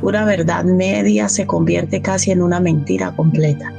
una verdad media se convierte casi en una mentira completa.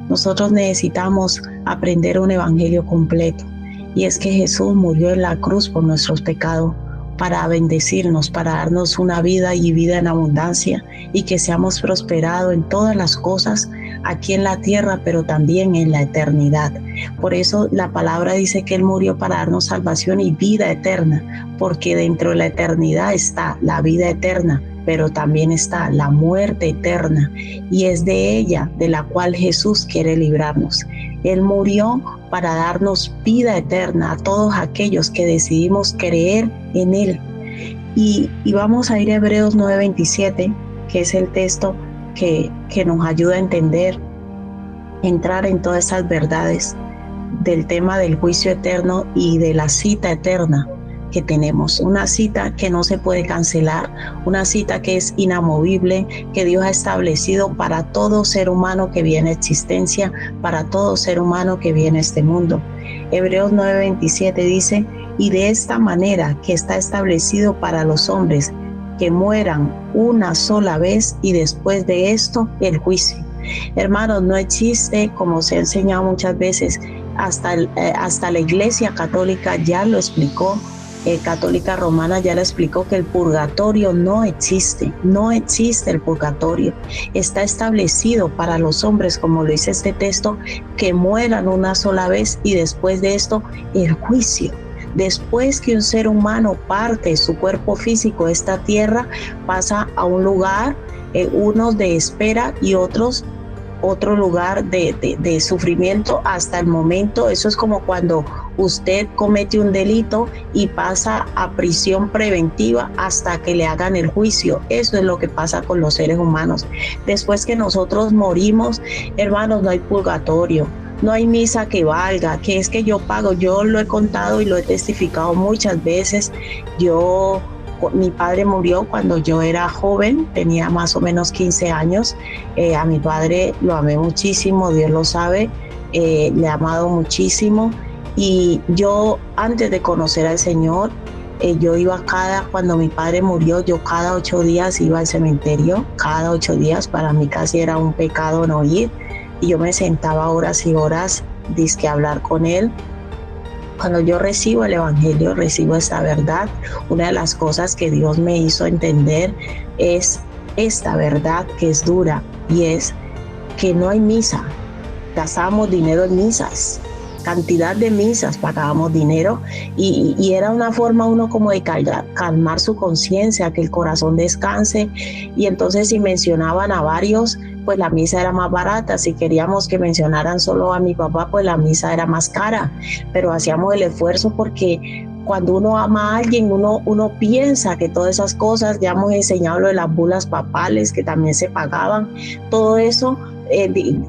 Nosotros necesitamos aprender un evangelio completo, y es que Jesús murió en la cruz por nuestros pecados, para bendecirnos, para darnos una vida y vida en abundancia, y que seamos prosperados en todas las cosas aquí en la tierra, pero también en la eternidad. Por eso la palabra dice que Él murió para darnos salvación y vida eterna, porque dentro de la eternidad está la vida eterna, pero también está la muerte eterna, y es de ella de la cual Jesús quiere librarnos. Él murió para darnos vida eterna a todos aquellos que decidimos creer en Él. Y vamos a ir a Hebreos 9:27, que es el texto que nos ayuda a entrar en todas esas verdades del tema del juicio eterno y de la cita eterna que tenemos, una cita que no se puede cancelar, una cita que es inamovible, que Dios ha establecido para todo ser humano que viene a existencia, para todo ser humano que viene a este mundo. Hebreos 9:27 dice: y de esta manera que está establecido para los hombres que mueran una sola vez, y después de esto el juicio. Hermanos, no existe, como se ha enseñado muchas veces, hasta la Iglesia Católica ya lo explicó, Católica Romana ya le explicó, que el purgatorio no existe el purgatorio. Está establecido para los hombres, como lo dice este texto, que mueran una sola vez, y después de esto el juicio. Después que un ser humano parte de su cuerpo físico de esta tierra, pasa a un lugar, unos de espera y otro lugar de sufrimiento hasta el momento. Eso es como cuando usted comete un delito y pasa a prisión preventiva hasta que le hagan el juicio. Eso es lo que pasa con los seres humanos. Después que nosotros morimos, hermanos, no hay purgatorio, no hay misa que valga, que es que yo pago. Yo lo he contado y lo he testificado muchas veces. Mi padre murió cuando yo era joven, tenía más o menos 15 años. A mi padre lo amé muchísimo, Dios lo sabe, le he amado muchísimo. Y yo, antes de conocer al Señor, yo iba cuando mi padre murió, yo cada 8 días iba al cementerio, cada 8 días. Para mí casi era un pecado no ir. Y yo me sentaba horas y horas, dizque a hablar con él. Cuando yo recibo el evangelio, recibo esta verdad, una de las cosas que Dios me hizo entender es esta verdad que es dura, y es que no hay misa. Gastábamos dinero en misas, cantidad de misas, pagábamos dinero, y era una forma uno como de calmar su conciencia, que el corazón descanse. Y entonces, si mencionaban a varios, pues la misa era más barata. Si queríamos que mencionaran solo a mi papá, pues la misa era más cara, pero hacíamos el esfuerzo, porque cuando uno ama a alguien, uno piensa que todas esas cosas, ya hemos enseñado lo de las bulas papales, que también se pagaban, todo eso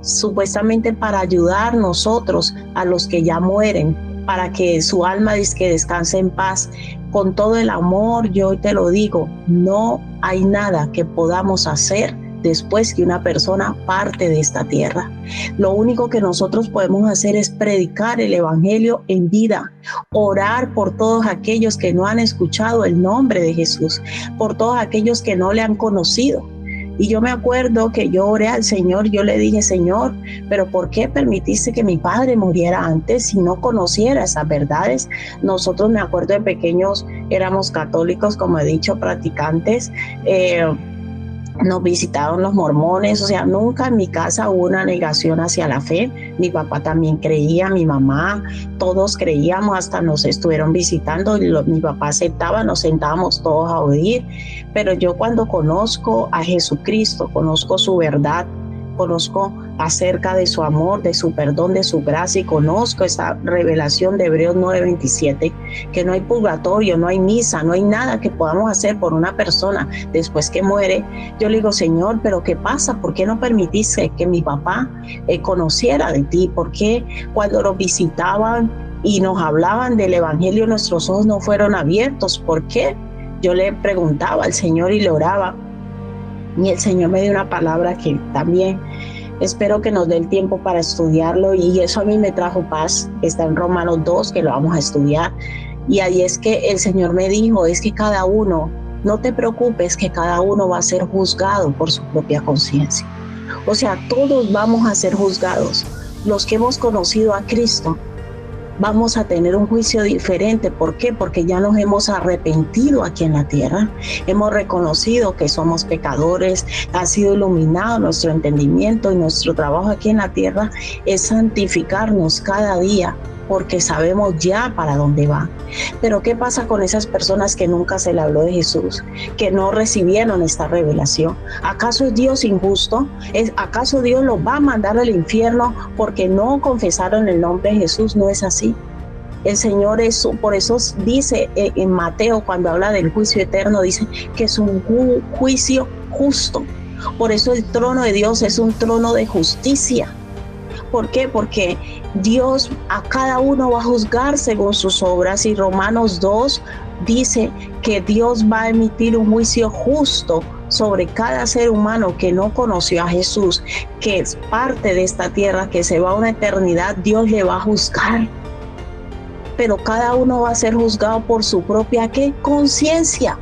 supuestamente para ayudar nosotros a los que ya mueren, para que su alma que descanse en paz. Con todo el amor, yo te lo digo, no hay nada que podamos hacer después que una persona parte de esta tierra. Lo único que nosotros podemos hacer es predicar el evangelio en vida, orar por todos aquellos que no han escuchado el nombre de Jesús, por todos aquellos que no le han conocido. Y yo me acuerdo que yo oré al Señor, yo le dije: Señor, pero ¿por qué permitiste que mi padre muriera antes si no conociera esas verdades? Nosotros, me acuerdo, de pequeños éramos católicos, como he dicho, practicantes. Nos visitaron los mormones, o sea, nunca en mi casa hubo una negación hacia la fe. Mi papá también creía, mi mamá, todos creíamos, hasta nos estuvieron visitando y mi papá aceptaba, nos sentábamos todos a oír. Pero yo, cuando conozco a Jesucristo, conozco su verdad, conozco acerca de su amor, de su perdón, de su gracia, y conozco esa revelación de Hebreos 9:27, que no hay purgatorio, no hay misa, no hay nada que podamos hacer por una persona después que muere. Yo le digo: Señor, ¿pero qué pasa? ¿Por qué no permitiste que mi papá conociera de ti? ¿Por qué cuando nos visitaban y nos hablaban del evangelio nuestros ojos no fueron abiertos? ¿Por qué? Yo le preguntaba al Señor y le oraba, y el Señor me dio una palabra que también espero que nos dé el tiempo para estudiarlo, y eso a mí me trajo paz. Está en Romanos 2, que lo vamos a estudiar, y ahí es que el Señor me dijo: es que cada uno no te preocupes que cada uno va a ser juzgado por su propia conciencia. O sea, todos vamos a ser juzgados. Los que hemos conocido a Cristo vamos a tener un juicio diferente. ¿Por qué? Porque ya nos hemos arrepentido aquí en la tierra, hemos reconocido que somos pecadores, ha sido iluminado nuestro entendimiento, y nuestro trabajo aquí en la tierra es santificarnos cada día, porque sabemos ya para dónde va. Pero ¿qué pasa con esas personas que nunca se le habló de Jesús, que no recibieron esta revelación? ¿Acaso es Dios injusto? ¿Acaso Dios los va a mandar al infierno porque no confesaron el nombre de Jesús? No es así. El Señor por eso dice en Mateo, cuando habla del juicio eterno, dice que es un juicio justo. Por eso el trono de Dios es un trono de justicia. ¿Por qué? Porque Dios a cada uno va a juzgar según sus obras, y Romanos 2 dice que Dios va a emitir un juicio justo sobre cada ser humano que no conoció a Jesús, que es parte de esta tierra, que se va a una eternidad. Dios le va a juzgar. Pero cada uno va a ser juzgado por su propia ¿qué? Conciencia.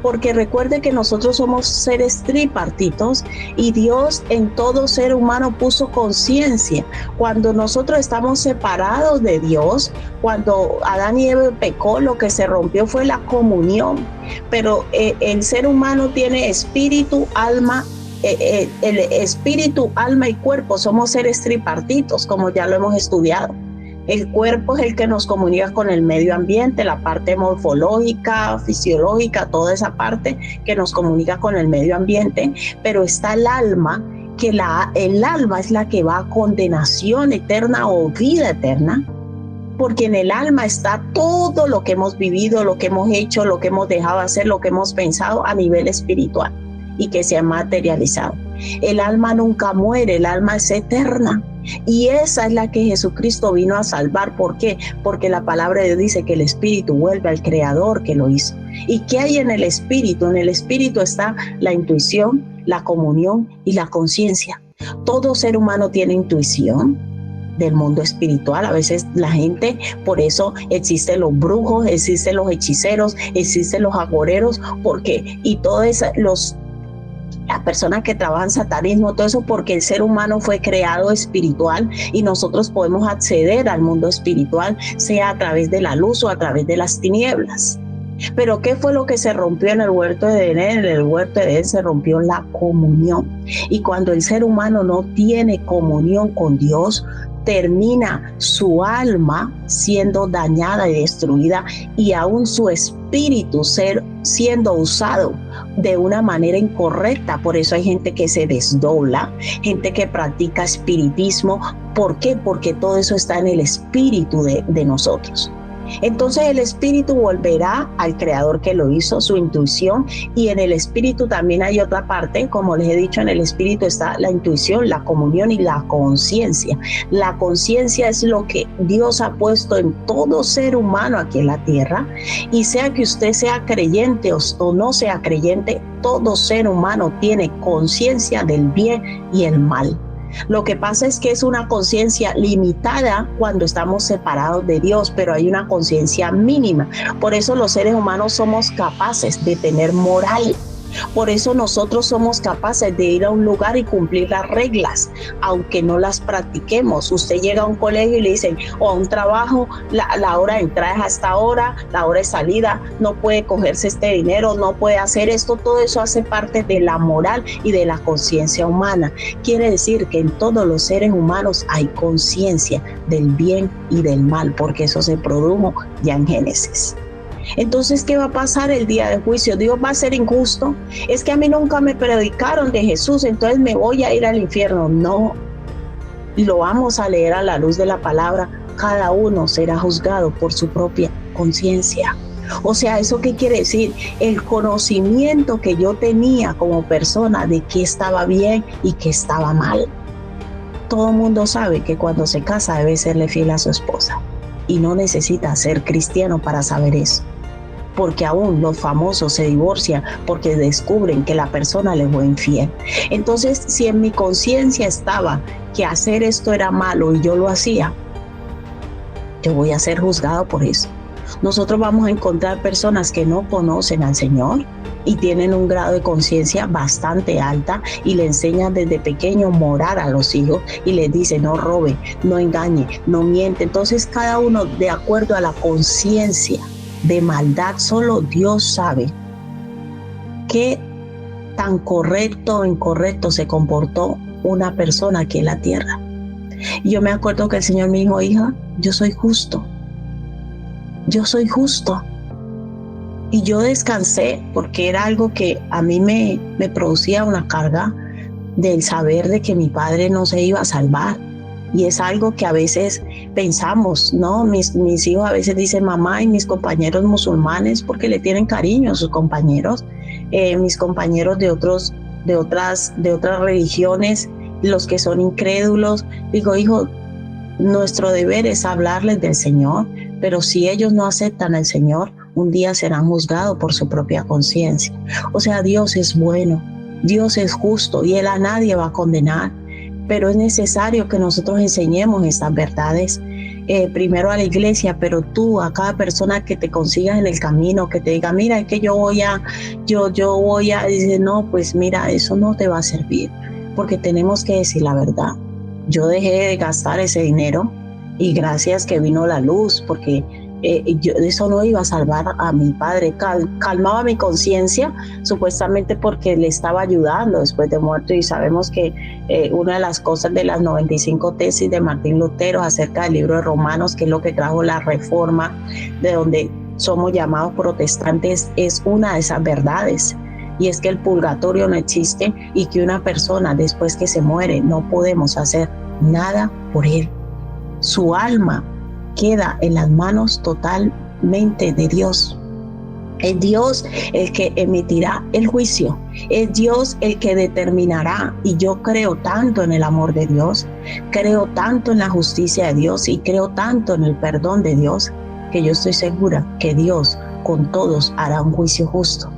Porque recuerde que nosotros somos seres tripartitos, y Dios en todo ser humano puso conciencia. Cuando nosotros estamos separados de Dios, cuando Adán y Eva pecó, lo que se rompió fue la comunión. Pero el ser humano tiene espíritu, alma, el espíritu, alma y cuerpo. Somos seres tripartitos, como ya lo hemos estudiado. El cuerpo es el que nos comunica con el medio ambiente, la parte morfológica, fisiológica, toda esa parte que nos comunica con el medio ambiente, pero está el alma, que el alma es la que va a condenación eterna o vida eterna, porque en el alma está todo lo que hemos vivido, lo que hemos hecho, lo que hemos dejado de hacer, lo que hemos pensado a nivel espiritual y que se ha materializado. El alma nunca muere, el alma es eterna. Y esa es la que Jesucristo vino a salvar. ¿Por qué? Porque la palabra de Dios dice que el espíritu vuelve al creador que lo hizo. ¿Y qué hay en el espíritu? En el espíritu está la intuición, la comunión y la conciencia. Todo ser humano tiene intuición del mundo espiritual. A veces la gente, por eso existen los brujos, existen los hechiceros, existen los agoreros, porque y todo eso, las personas que trabajan satanismo, todo eso, porque el ser humano fue creado espiritual, y nosotros podemos acceder al mundo espiritual, sea a través de la luz o a través de las tinieblas. Pero ¿qué fue lo que se rompió en el huerto de Edén? En el huerto de Edén se rompió la comunión. Y cuando el ser humano no tiene comunión con Dios, termina su alma siendo dañada y destruida, y aún su espíritu siendo usado de una manera incorrecta. Por eso hay gente que se desdobla, gente que practica espiritismo. ¿Por qué? Porque todo eso está en el espíritu de nosotros. Entonces el espíritu volverá al creador que lo hizo, su intuición, y en el espíritu también hay otra parte. Como les he dicho, en el espíritu está la intuición, la comunión y la conciencia. La conciencia es lo que Dios ha puesto en todo ser humano aquí en la tierra, y sea que usted sea creyente o no sea creyente, todo ser humano tiene conciencia del bien y el mal. Lo que pasa es que es una conciencia limitada cuando estamos separados de Dios, pero hay una conciencia mínima. Por eso los seres humanos somos capaces de tener moral. Por eso nosotros somos capaces de ir a un lugar y cumplir las reglas, aunque no las practiquemos. Usted llega a un colegio y le dicen, o a un trabajo, la hora de entrada es hasta ahora, la hora de salida, no puede cogerse este dinero, no puede hacer esto. Todo eso hace parte de la moral y de la conciencia humana. Quiere decir que en todos los seres humanos hay conciencia del bien y del mal, porque eso se produjo ya en Génesis. Entonces, ¿qué va a pasar el día del juicio? ¿Dios va a ser injusto? Es que a mí nunca me predicaron de Jesús, entonces me voy a ir al infierno. No, lo vamos a leer a la luz de la palabra. Cada uno será juzgado por su propia conciencia. O sea, ¿eso qué quiere decir? El conocimiento que yo tenía como persona de qué estaba bien y qué estaba mal. Todo el mundo sabe que cuando se casa debe serle fiel a su esposa, y no necesita ser cristiano para saber eso. Porque aún los famosos se divorcian porque descubren que la persona les fue infiel. Entonces, si en mi conciencia estaba que hacer esto era malo y yo lo hacía, yo voy a ser juzgado por eso. Nosotros vamos a encontrar personas que no conocen al Señor y tienen un grado de conciencia bastante alta y le enseñan desde pequeño morar a los hijos y les dice no robe, no engañe, no miente. Entonces cada uno de acuerdo a la conciencia de maldad, solo Dios sabe qué tan correcto o incorrecto se comportó una persona aquí en la tierra. Y yo me acuerdo que el Señor me dijo, hija, yo soy justo. Yo soy justo. Y yo descansé porque era algo que a mí me producía una carga del saber de que mi padre no se iba a salvar. Y es algo que a veces pensamos, ¿no? Mis hijos a veces dicen mamá y mis compañeros musulmanes porque le tienen cariño a sus compañeros. Mis compañeros de otras religiones, los que son incrédulos, digo, hijo, nuestro deber es hablarles del Señor, pero si ellos no aceptan al Señor, un día serán juzgados por su propia conciencia. O sea, Dios es bueno, Dios es justo y Él a nadie va a condenar, pero es necesario que nosotros enseñemos estas verdades. Primero a la iglesia, pero tú, a cada persona que te consigas en el camino, que te diga, mira, es que yo voy a, dice, no, pues mira, eso no te va a servir, porque tenemos que decir la verdad. Yo dejé de gastar ese dinero y gracias que vino la luz, porque eso no iba a salvar a mi padre. Calmaba mi conciencia, supuestamente porque le estaba ayudando después de muerto, y sabemos que una de las cosas de las 95 tesis de Martín Lutero acerca del libro de Romanos, que es lo que trajo la reforma, de donde somos llamados protestantes, es una de esas verdades. Y es que el purgatorio no existe y que una persona después que se muere no podemos hacer nada por él. Su alma queda en las manos totalmente de Dios. Es Dios el que emitirá el juicio. Es Dios el que determinará. Y yo creo tanto en el amor de Dios, creo tanto en la justicia de Dios y creo tanto en el perdón de Dios, que yo estoy segura que Dios con todos hará un juicio justo.